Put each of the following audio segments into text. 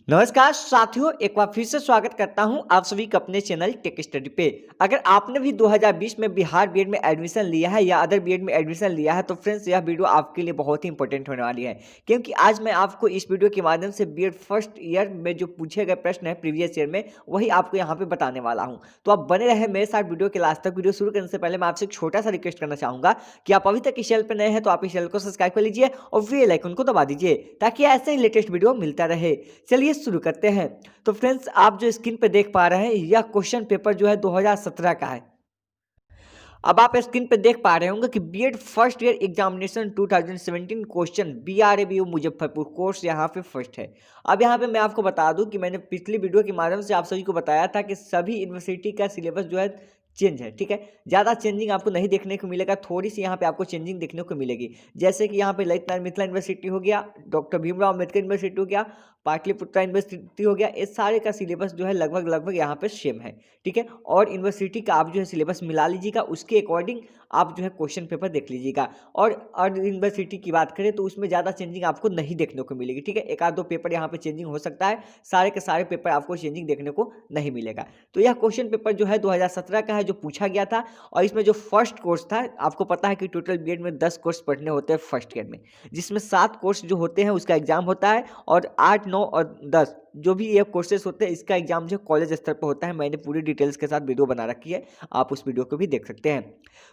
नमस्कार साथियों, एक बार फिर से स्वागत करता हूं आप सभी का अपने चैनल टेक स्टडी पे। अगर आपने भी 2020 में बिहार बीएड में एडमिशन लिया है या अदर बीएड में एडमिशन लिया है तो फ्रेंड्स यह वीडियो आपके लिए बहुत ही इंपॉर्टेंट होने वाली है, क्योंकि आज मैं आपको इस वीडियो के माध्यम से बीएड फर्स्ट ईयर में जो पूछे गए प्रश्न है प्रीवियस ईयर में वही आपको यहाँ पे बताने वाला हूँ। तो आप बने रहे मेरे साथ वीडियो के लास्ट तक। वीडियो शुरू करने से पहले मैं आपसे एक छोटा सा रिक्वेस्ट करना चाहूंगा कि आप अभी तक इस चैनल पर नए हैं तो आप इस चैनल को सब्सक्राइब कर लीजिए और बेल आइकन को दबा दीजिए ताकि ऐसे ही लेटेस्ट वीडियो मिलता रहे। चलिए शुरू करते हैं। तो फ्रेंड्स, आप जो स्क्रीन पे देख पा रहे हैं यह क्वेश्चन पेपर जो है 2017 का है। अब आप स्क्रीन पे देख पा रहे होंगे कि BEd first year examination 2017 question BRABU Muzaffarpur course यहाँ पे फर्स्ट है। अब यहाँ पे मैं आपको बता दूं कि मैंने पिछली वीडियो के माध्यम से आप सभी को बताया था कि सभी यूनिवर्सिटी का सिलेबस जो है चेंज है, ठीक है। ज़्यादा चेंजिंग आपको नहीं देखने को मिलेगा, थोड़ी सी यहाँ पे आपको चेंजिंग देखने को मिलेगी। जैसे कि यहाँ पे ललित मिथिला यूनिवर्सिटी हो गया, डॉक्टर भीमराव अम्बेडकर यूनिवर्सिटी हो गया, पाटलिपुत्रा यूनिवर्सिटी हो गया, इस सारे का सिलेबस जो है लगभग यहाँ पे सेम है, ठीक है। और यूनिवर्सिटी का आप जो है सिलेबस मिला लीजिएगा, उसके अकॉर्डिंग आप जो है क्वेश्चन पेपर देख लीजिएगा। और यूनिवर्सिटी की बात करें तो उसमें ज़्यादा चेंजिंग आपको नहीं देखने को मिलेगी, ठीक है। एक आध दो पेपर यहाँ पे चेंजिंग हो सकता है, सारे के सारे पेपर आपको चेंजिंग देखने को नहीं मिलेगा। तो यह क्वेश्चन पेपर जो है 2017 का है, जो पूछा गया था। और इसमें जो फर्स्ट कोर्स था, आपको पता है कि टोटल बीएड में 10 कोर्स पढ़ने होते हैं फर्स्ट ईयर में, जिसमें 7 कोर्स जो होते हैं उसका एग्जाम होता है और 8, 9 और 10 जो भी ये कोर्सेज होते हैं इसका एग्जाम जो कॉलेज स्तर पर होता है। मैंने पूरी डिटेल्स के साथ वीडियो बना रखी है, आप उस वीडियो को भी देख सकते हैं।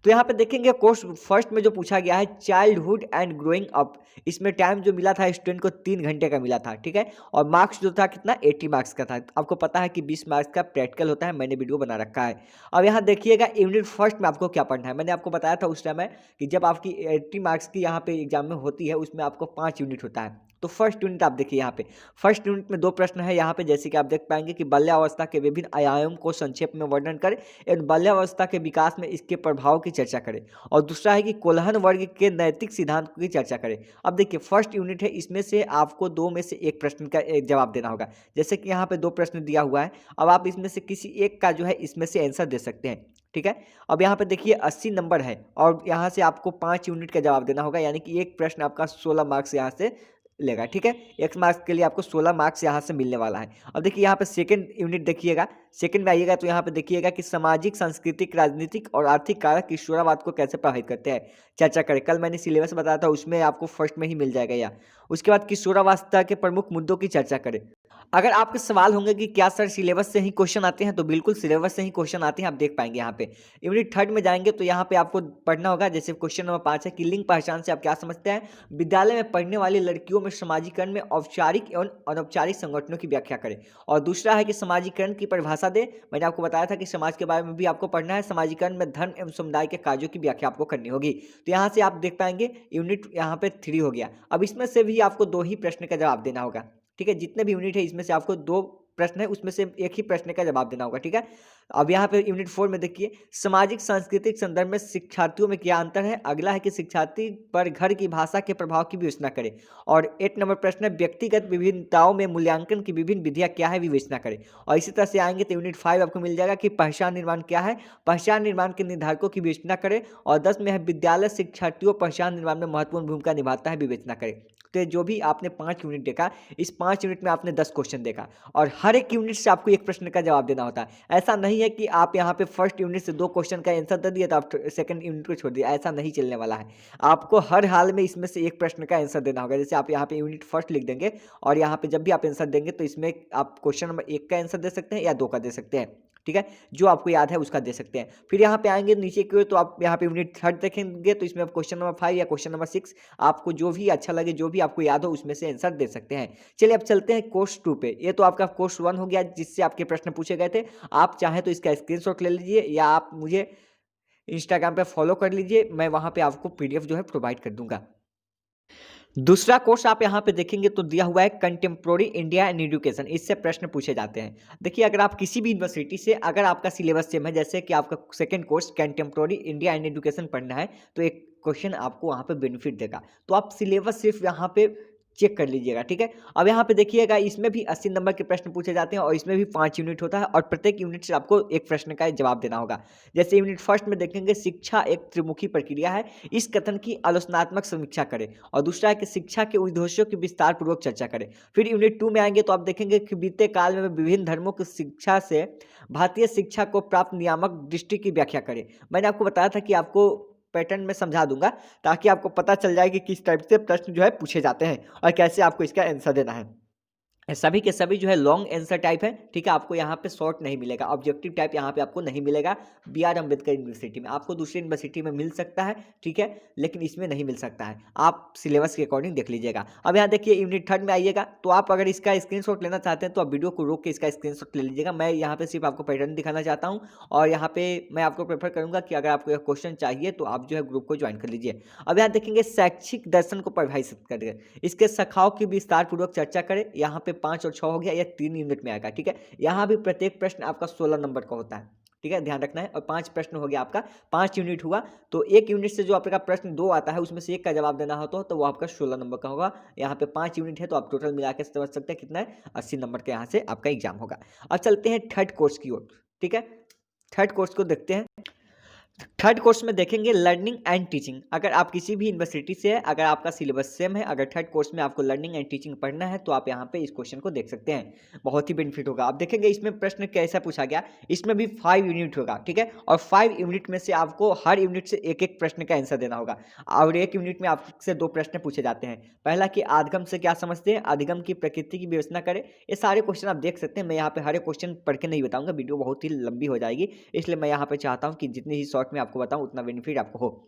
तो यहाँ पे देखेंगे कोर्स फर्स्ट में जो पूछा गया है चाइल्डहुड एंड ग्रोइंग अप, इसमें टाइम जो मिला था स्टूडेंट को 3 घंटे का मिला था, ठीक है। और मार्क्स जो था कितना 80 मार्क्स का था। आपको पता है कि 20 मार्क्स का प्रैक्टिकल होता है, मैंने वीडियो बना रखा है। अब यहाँ देखिएगा यूनिट फर्स्ट में आपको क्या पढ़ना है। मैंने आपको बताया था उस टाइम कि जब आपकी 80 मार्क्स की यहाँ पे एग्जाम में होती है उसमें आपको 5 यूनिट होता है। तो फर्स्ट यूनिट आप देखिए, यहाँ पे फर्स्ट यूनिट में 2 प्रश्न है यहाँ पे, जैसे कि आप देख पाएंगे कि बाल्यावस्था के विभिन्न आयामों को संक्षेप में वर्णन करें एवं बाल्यावस्था के विकास में इसके प्रभाव की चर्चा करें। और दूसरा है कि कोल्हन वर्ग के नैतिक सिद्धांत की चर्चा करें। अब देखिए फर्स्ट यूनिट है, इसमें से आपको 2 में से एक प्रश्न का एक जवाब देना होगा। जैसे कि यहाँ पे 2 प्रश्न दिया हुआ है, अब आप इसमें से किसी एक का जो है इसमें से आंसर दे सकते हैं, ठीक है। अब यहाँ पे देखिए 80 नंबर है और यहाँ से आपको 5 यूनिट का जवाब देना होगा, यानी कि एक प्रश्न आपका 16 मार्क्स यहाँ से लेगा, ठीक है। एक मार्क्स के लिए आपको 16 मार्क्स यहाँ से मिलने वाला है। अब देखिए यहाँ पे सेकंड यूनिट देखिएगा, सेकंड में आइएगा तो यहाँ पे देखिएगा कि सामाजिक, सांस्कृतिक, राजनीतिक और आर्थिक कारक किशोरावाद को कैसे प्रभावित करते हैं, चर्चा करें। कल मैंने सिलेबस बताया था उसमें आपको फर्स्ट में ही मिल जाएगा। या उसके बाद किशोरावस्था के प्रमुख मुद्दों की चर्चा करें। अगर आपके सवाल होंगे कि क्या सर सिलेबस से ही क्वेश्चन आते हैं, तो बिल्कुल सिलेबस से ही क्वेश्चन आते हैं। आप देख पाएंगे यहाँ पे यूनिट थर्ड में जाएंगे तो यहाँ पे आपको पढ़ना होगा, जैसे क्वेश्चन नंबर 5 है कि लिंग पहचान से आप क्या समझते हैं, विद्यालय में पढ़ने वाली लड़कियों में समाजीकरण में औपचारिक एवं अनौपचारिक संगठनों की व्याख्या करें। और दूसरा है कि समाजीकरण की परिभाषा दे। मैंने आपको बताया था कि समाज के बारे में भी आपको पढ़ना है। समाजीकरण में धर्म एवं समुदाय के कार्यों की व्याख्या आपको करनी होगी। तो यहाँ से आप देख पाएंगे यूनिट यहाँ पे 3 हो गया। अब इसमें से भी आपको 2 ही प्रश्न का जवाब देना होगा, ठीक है। जितने भी यूनिट है इसमें से आपको 2 प्रश्न है, उसमें से एक ही प्रश्न का जवाब देना होगा, ठीक है। अब यहाँ पे यूनिट 4 में देखिए सामाजिक सांस्कृतिक संदर्भ में शिक्षार्थियों में क्या अंतर है। अगला है कि शिक्षार्थी पर घर की भाषा के प्रभाव की विवेचना करें। और 8 नंबर प्रश्न है व्यक्तिगत विभिन्नताओं में मूल्यांकन की विभिन्न विधियां क्या है, विवेचना करें। और इसी तरह से आएंगे तो यूनिट 5 आपको मिल जाएगा कि पहचान निर्माण क्या है, पहचान निर्माण के निर्धारकों की विवेचना करें। और 10 में है विद्यालय शिक्षार्थियों पहचान निर्माण में महत्वपूर्ण भूमिका निभाता है, विवेचना करें। तो जो भी आपने 5 यूनिट देखा, इस 5 यूनिट में आपने 10 क्वेश्चन देखा और हर एक यूनिट से आपको एक प्रश्न का जवाब देना होता है। ऐसा नहीं है कि आप यहाँ पे फर्स्ट यूनिट से 2 क्वेश्चन का आंसर दे दिया तो आप सेकंड यूनिट को छोड़ दिया, ऐसा नहीं चलने वाला है। आपको हर हाल में इसमें से एक प्रश्न का आंसर देना होगा। जैसे आप यहाँ पे यूनिट फर्स्ट लिख देंगे और यहाँ पे जब भी आप आंसर देंगे तो इसमें आप क्वेश्चन नंबर 1 का आंसर दे सकते हैं या 2 का दे सकते हैं, ठीक है। जो आपको याद है उसका दे सकते हैं। फिर यहाँ पे आएंगे नीचे की ओर तो आप यहाँ पे यूनिट थर्ड देखेंगे तो इसमें आप क्वेश्चन नंबर 5 या क्वेश्चन नंबर 6 आपको जो भी अच्छा लगे, जो भी आपको याद हो उसमें से आंसर दे सकते हैं। चलिए अब चलते हैं कोर्स 2 पे। ये तो आपका कोर्स 1 हो गया जिससे आपके प्रश्न पूछे गए थे। आप चाहें तो इसका स्क्रीनशॉट ले लीजिए या आप मुझे इंस्टाग्राम पे फॉलो कर लीजिए, मैं वहाँ पे आपको पीडीएफ जो है प्रोवाइड कर दूंगा। दूसरा कोर्स आप यहाँ पे देखेंगे तो दिया हुआ है कंटेम्प्रोरी इंडिया एंड एजुकेशन, इससे प्रश्न पूछे जाते हैं। देखिए अगर आप किसी भी यूनिवर्सिटी से अगर आपका सिलेबस सेम है, जैसे कि आपका second course contemporary India and education पढ़ना है तो एक क्वेश्चन आपको वहाँ पे बेनिफिट देगा। तो आप सिलेबस सिर्फ यहाँ पे चेक कर लीजिएगा, ठीक है। अब यहाँ पे देखिएगा, इसमें भी 80 नंबर के प्रश्न पूछे जाते हैं और इसमें भी 5 यूनिट होता है और प्रत्येक यूनिट से आपको एक प्रश्न का जवाब देना होगा। जैसे यूनिट फर्स्ट में देखेंगे, शिक्षा एक त्रिमुखी प्रक्रिया है, इस कथन की आलोचनात्मक समीक्षा करें। और दूसरा है कि शिक्षा के उद्देश्यों की विस्तार पूर्वक चर्चा करें। फिर यूनिट 2 में आएंगे तो आप देखेंगे कि बीते काल में विभिन्न धर्मों की शिक्षा से भारतीय शिक्षा को प्राप्त नियामक दृष्टि की व्याख्या करें। मैंने आपको बताया था कि आपको पैटर्न में समझा दूंगा ताकि आपको पता चल जाए कि किस टाइप से प्रश्न जो है पूछे जाते हैं और कैसे आपको इसका आंसर देना है। सभी के सभी जो है लॉन्ग आंसर टाइप है, ठीक है। आपको यहाँ पे शॉर्ट नहीं मिलेगा, ऑब्जेक्टिव टाइप यहाँ पे आपको नहीं मिलेगा। बी.आर. अम्बेडकर यूनिवर्सिटी में आपको दूसरी यूनिवर्सिटी में मिल सकता है, ठीक है, लेकिन इसमें नहीं मिल सकता है। आप सिलेबस के अकॉर्डिंग देख लीजिएगा। अब यहाँ देखिए यूनिट थर्ड में आइएगा तो आप अगर इसका स्क्रीनशॉट लेना चाहते हैं तो आप वीडियो को रोक के इसका स्क्रीनशॉट ले लीजिएगा। मैं यहाँ पे सिर्फ आपको पैटर्न दिखाना चाहता हूँ और यहाँ पे मैं आपको प्रेफर करूँगा कि अगर आपको क्वेश्चन चाहिए तो आप जो है ग्रुप को ज्वाइन कर लीजिए। अब यहाँ देखेंगे शैक्षिक दर्शन को परिभाषित करें, इसके शाखाओं की विस्तार पूर्वक चर्चा करें। यहाँ पे 5 और 6 हो गया, यह 3 यूनिट में आएगा, ठीक है। यहाँ भी प्रत्येक प्रश्न आपका 16 नंबर का होता है, ठीक है, ध्यान रखना है। और 5 प्रश्न हो गया, आपका 5 यूनिट हुआ तो एक यूनिट से जो आपका प्रश्न 2 आता है उसमें से एक का जवाब देना हो तो वो आपका 16 नंबर का होगा। यहाँ पे 5 यूनिट है तो आप टोटल मिला के समझ सकते हैं कितना है, 80 नंबर का यहाँ से आपका एग्जाम होगा। अब चलते हैं थर्ड कोर्स की ओर, ठीक है। थर्ड कोर्स को देखते हैं। थर्ड कोर्स में देखेंगे लर्निंग एंड टीचिंग। अगर आप किसी भी यूनिवर्सिटी से है, अगर आपका सिलेबस सेम है, अगर थर्ड कोर्स में आपको लर्निंग एंड टीचिंग पढ़ना है तो आप यहाँ पे इस क्वेश्चन को देख सकते हैं, बहुत ही बेनिफिट होगा। आप देखेंगे इसमें प्रश्न कैसा पूछा गया, इसमें भी 5 यूनिट होगा, ठीक है। और 5 यूनिट में से आपको हर यूनिट से एक एक प्रश्न का आंसर देना होगा और एक यूनिट में आपसे 2 प्रश्न पूछे जाते हैं। पहला कि आधगम से क्या समझते हैं, अधिगम की प्रकृति की विवेचना करें। ये सारे क्वेश्चन आप देख सकते हैं। मैं यहाँ पे हर एक क्वेश्चन पढ़ के नहीं बताऊंगा, वीडियो बहुत ही लंबी हो जाएगी, इसलिए मैं यहाँ पे चाहता हूँ कि जितनी ही शॉर्ट में आपको बताऊँ उतना बेनिफिट आपको हो।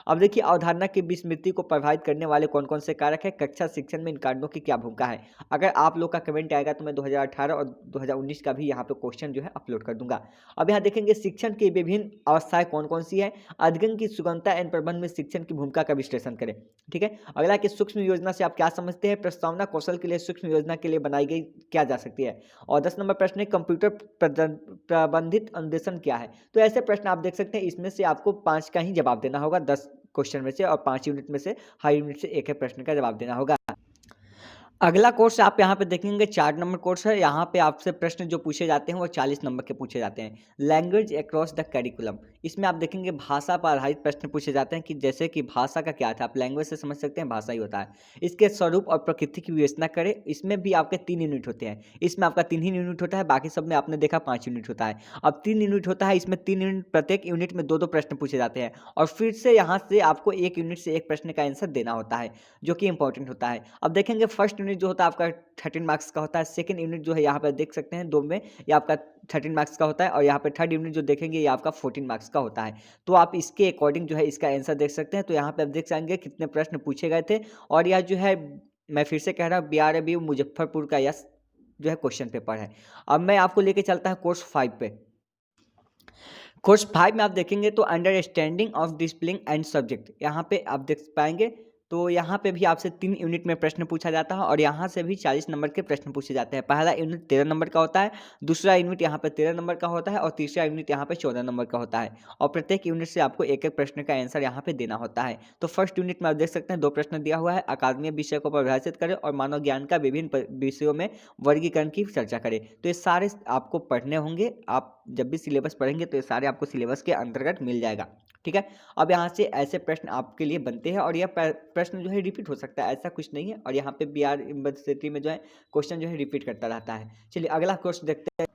अब देखिए अवधारणा की विस्मृति को प्रभावित करने वाले कौन कौन से कारक है, कक्षा शिक्षण में इन कारणों की क्या भूमिका है। अगर आप लोग का कमेंट आएगा तो मैं 2018 और 2019 का भी यहाँ पे क्वेश्चन जो है अपलोड कर दूंगा। अब यहाँ देखेंगे शिक्षण की विभिन्न अवस्थाएं कौन कौन सी है, अध्ययन की सुगमता एवं प्रबंध में शिक्षण की भूमिका का विश्लेषण करें, ठीक है। अगला कि सूक्ष्म योजना से आप क्या समझते हैं, प्रस्तावना कौशल के लिए सूक्ष्म योजना के लिए बनाई गई क्या जा सकती है। और 10 नंबर प्रश्न है कंप्यूटर प्रबंधित अनुदेशन क्या है। तो ऐसे प्रश्न आप देख सकते हैं, इसमें से आपको 5 का ही जवाब देना होगा 10 क्वेश्चन में से, और 5 यूनिट में से हर यूनिट से एक प्रश्न का जवाब देना होगा। अगला कोर्स आप यहाँ पे देखेंगे 4 नंबर कोर्स है। यहाँ पे आपसे प्रश्न जो पूछे जाते हैं वो 40 नंबर के पूछे जाते हैं। लैंग्वेज अक्रॉस द करिकुलम, इसमें आप देखेंगे भाषा पर आधारित प्रश्न पूछे जाते हैं कि जैसे कि भाषा का क्या था, आप लैंग्वेज से समझ सकते हैं भाषा ही होता है। इसके स्वरूप और प्रकृति की विवेचना करें। इसमें भी आपके 3 यूनिट होते हैं, इसमें आपका 3 ही यूनिट होता है, बाकी सब में आपने देखा 5 यूनिट होता है। अब 3 यूनिट होता है, इसमें 3 यूनिट, प्रत्येक यूनिट में 2-2 प्रश्न पूछे जाते हैं और फिर से यहाँ से आपको एक यूनिट से एक प्रश्न का आंसर देना होता है जो कि इंपॉर्टेंट होता है। अब देखेंगे फर्स्ट यूनिट जो होता है आपका 13 मार्क्स का होता है, सेकंड यूनिट जो है यहाँ पे देख सकते हैं 2 में ये आपका 13 मार्क्स का होता है और यहाँ पे थर्ड यूनिट जो देखेंगे ये आपका 14 मार्क्स का होता है। तो आप इसके अकॉर्डिंग जो है इसका आंसर देख सकते हैं। तो यहाँ पे आप देख जाएंगे कितने प्रश्न पूछे गए थे और यह जो है मैं फिर से कह रहा हूँ BRB मुजफ्फरपुर का यह जो है क्वेश्चन पेपर है। अब मैं आपको लेके चलता हूँ कोर्स 5 पे। कोर्स 5 में आप देखेंगे तो understanding of discipline and subject, यहाँ पे आप देख पाएंगे तो यहाँ पे भी आपसे 3 यूनिट में प्रश्न पूछा जाता है और यहाँ से भी 40 नंबर के प्रश्न पूछे जाते हैं। पहला यूनिट 13 नंबर का होता है, दूसरा यूनिट यहाँ पे 13 नंबर का होता है और तीसरा यूनिट यहाँ पे 14 नंबर का होता है और प्रत्येक यूनिट से आपको एक एक प्रश्न का आंसर यहाँ पे देना होता है। तो फर्स्ट यूनिट में आप देख सकते हैं 2 प्रश्न दिया हुआ है, अकादमीय विषय को परिभाषित करें और मानव ज्ञान का विभिन्न विषयों में वर्गीकरण की चर्चा करें। तो ये सारे आपको पढ़ने होंगे, आप जब भी सिलेबस पढ़ेंगे तो ये सारे आपको सिलेबस के अंतर्गत मिल जाएगा, ठीक है। अब यहाँ से ऐसे प्रश्न आपके लिए बनते हैं और यह प्रश्न जो है रिपीट हो सकता है, ऐसा कुछ नहीं है। और यहाँ पे BR यूनिवर्सिटी में जो है क्वेश्चन जो है रिपीट करता रहता है। चलिए अगला कोर्स देखते हैं।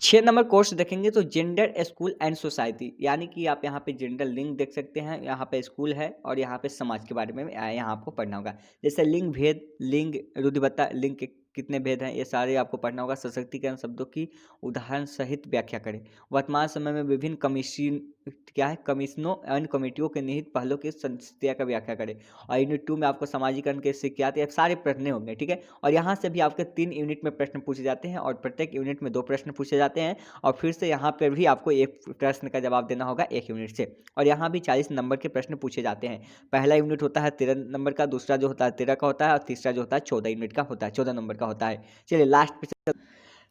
6 नंबर कोर्स देखेंगे तो जेंडर स्कूल एंड सोसाइटी, यानी कि आप यहाँ पे जेंडर लिंग देख सकते हैं, यहाँ पे स्कूल है और यहाँ पे समाज के बारे में यहाँ आपको पढ़ना होगा। जैसे लिंग भेद, लिंग रुधिबता, लिंग के कितने भेद हैं, ये सारे आपको पढ़ना होगा। सशक्तिकरण शब्दों की उदाहरण सहित व्याख्या करें। वर्तमान समय में विभिन्न कमीशनों एवं कमेटियों के निहित पहलों की संस्थितियों का व्याख्या करें। और यूनिट 2 में आपको सामाजिकरण के सिद्धांत, ये सारे पढ़ने होंगे, ठीक है। और यहाँ से भी आपके 3 यूनिट में प्रश्न पूछे जाते हैं और प्रत्येक यूनिट में 2 प्रश्न पूछे जाते हैं और फिर से यहाँ पर भी आपको एक प्रश्न का जवाब देना होगा एक यूनिट से। और यहाँ भी 40 नंबर के प्रश्न पूछे जाते हैं। पहला यूनिट होता है 13 नंबर का, दूसरा जो होता है 13 का होता है और तीसरा जो होता है 14 यूनिट का होता है, 14 नंबर का होता है। चलिए लास्ट पे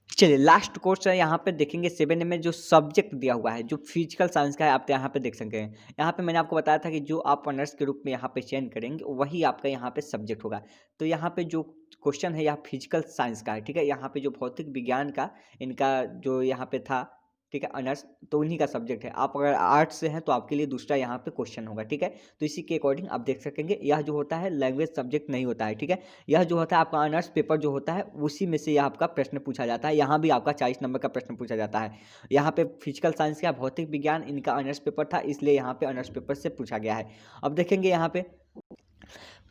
चलिए लास्ट कोर्स है यहाँ पे देखेंगे 7 में जो सब्जेक्ट दिया हुआ है जो फिजिकल साइंस का है आप यहाँ पे देख सकते हैं। यहाँ पे मैंने आपको बताया था कि जो आप ऑनर्स के रूप में यहाँ पे चयन करेंगे वही आपका यहाँ पे सब्जेक्ट होगा। तो यहाँ पे जो क्वेश्चन है यहाँ फिजिकल साइंस का है, ठीक है। यहाँ पे जो भौतिक विज्ञान का इनका जो यहाँ पे था, ठीक है, ऑनर्स, तो उन्हीं का सब्जेक्ट है। आप अगर आर्ट्स से हैं तो आपके लिए दूसरा यहाँ पे क्वेश्चन होगा, ठीक है। तो इसी के अकॉर्डिंग आप देख सकेंगे यह जो होता है लैंग्वेज सब्जेक्ट नहीं होता है, ठीक है। यह जो होता है आपका ऑनर्स पेपर जो होता है उसी में से यह आपका प्रश्न पूछा जाता है। यहाँ भी आपका 40 नंबर का प्रश्न पूछा जाता है। यहाँ पे फिजिकल साइंस का भौतिक विज्ञान इनका ऑनर्स पेपर था, इसलिए यहाँ पे ऑनर्स पेपर से पूछा गया है। अब देखेंगे यहाँ पे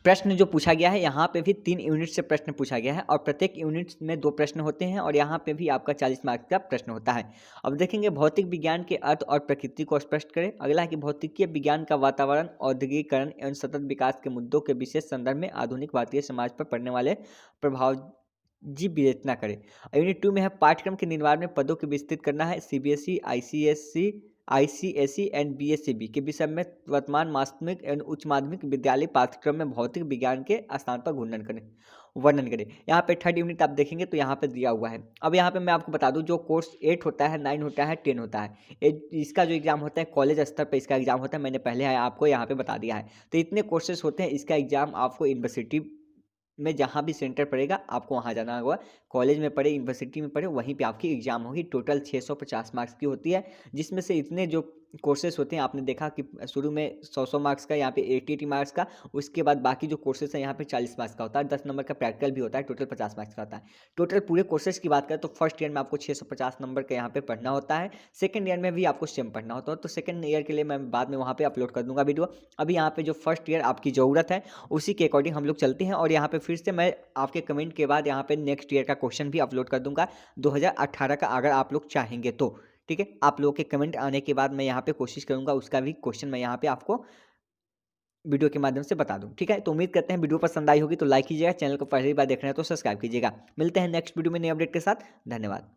प्रश्न जो पूछा गया है, यहाँ पे भी 3 यूनिट से प्रश्न पूछा गया है और प्रत्येक यूनिट में 2 प्रश्न होते हैं और यहाँ पे भी आपका 40 मार्क्स का प्रश्न होता है। अब देखेंगे भौतिक विज्ञान के अर्थ और प्रकृति को स्पष्ट करें। अगला है कि भौतिकीय विज्ञान का वातावरण, औद्योगिकरण एवं सतत विकास के मुद्दों के विशेष संदर्भ में आधुनिक भारतीय समाज पर पड़ने वाले प्रभाव जी विवेचना करें। यूनिट 2 में है पाठ्यक्रम के निर्माण में पदों को विस्तृत करना है। CBSE, ICSE, ICSE and BSEB के विषय में वर्तमान माध्यमिक एवं उच्च माध्यमिक विद्यालय पाठ्यक्रम में भौतिक विज्ञान के स्थान पर वर्णन करें। यहाँ पे थर्ड यूनिट आप देखेंगे तो यहाँ पे दिया हुआ है। अब यहाँ पे मैं आपको बता दूं जो कोर्स 8 होता है, 9 होता है, 10 होता है, इसका जो एग्जाम होता है कॉलेज स्तर पर इसका एग्जाम होता है। मैंने पहले आपको यहाँ पे बता दिया है। तो इतने कोर्सेज होते हैं, इसका एग्जाम आपको यूनिवर्सिटी में जहाँ भी सेंटर पड़ेगा आपको वहाँ जाना होगा। कॉलेज में पढ़े, यूनिवर्सिटी में पढ़े, वहीं पे आपकी एग्जाम होगी। टोटल 650 मार्क्स की होती है, जिसमें से इतने जो कोर्सेज होते हैं आपने देखा कि शुरू में 100 मार्क्स का, यहाँ पे 80 मार्क्स का, उसके बाद बाकी जो कोर्सेज है यहाँ पे 40 मार्क्स का होता है, 10 नंबर का प्रैक्टिकल भी होता है, टोटल 50 मार्क्स का होता है। टोटल पूरे कोर्सेज की बात करें तो फर्स्ट ईयर में आपको 650 नंबर का यहाँ पे पढ़ना होता है। सेकंड ईयर में भी आपको सेम पढ़ना होता है। तो सेकंड ईयर के लिए मैं बाद में वहाँ पे अपलोड कर दूंगा वीडियो। अभी यहाँ पे जो फर्स्ट ईयर आपकी ज़रूरत है उसी के अकॉर्डिंग हम लोग चलते हैं। और यहाँ पे फिर से मैं आपके कमेंट के बाद यहाँ पे नेक्स्ट ईयर का क्वेश्चन भी अपलोड कर दूंगा 2018 का, अगर आप लोग चाहेंगे तो, ठीक है। आप लोगों के कमेंट आने के बाद मैं यहाँ पे कोशिश करूंगा उसका भी क्वेश्चन मैं यहाँ पे आपको वीडियो के माध्यम से बता दूं, ठीक है। तो उम्मीद करते हैं वीडियो पसंद आई होगी तो लाइक कीजिएगा, चैनल को पहली बार देख रहे हैं तो सब्सक्राइब कीजिएगा। मिलते हैं नेक्स्ट वीडियो में नए अपडेट के साथ। धन्यवाद।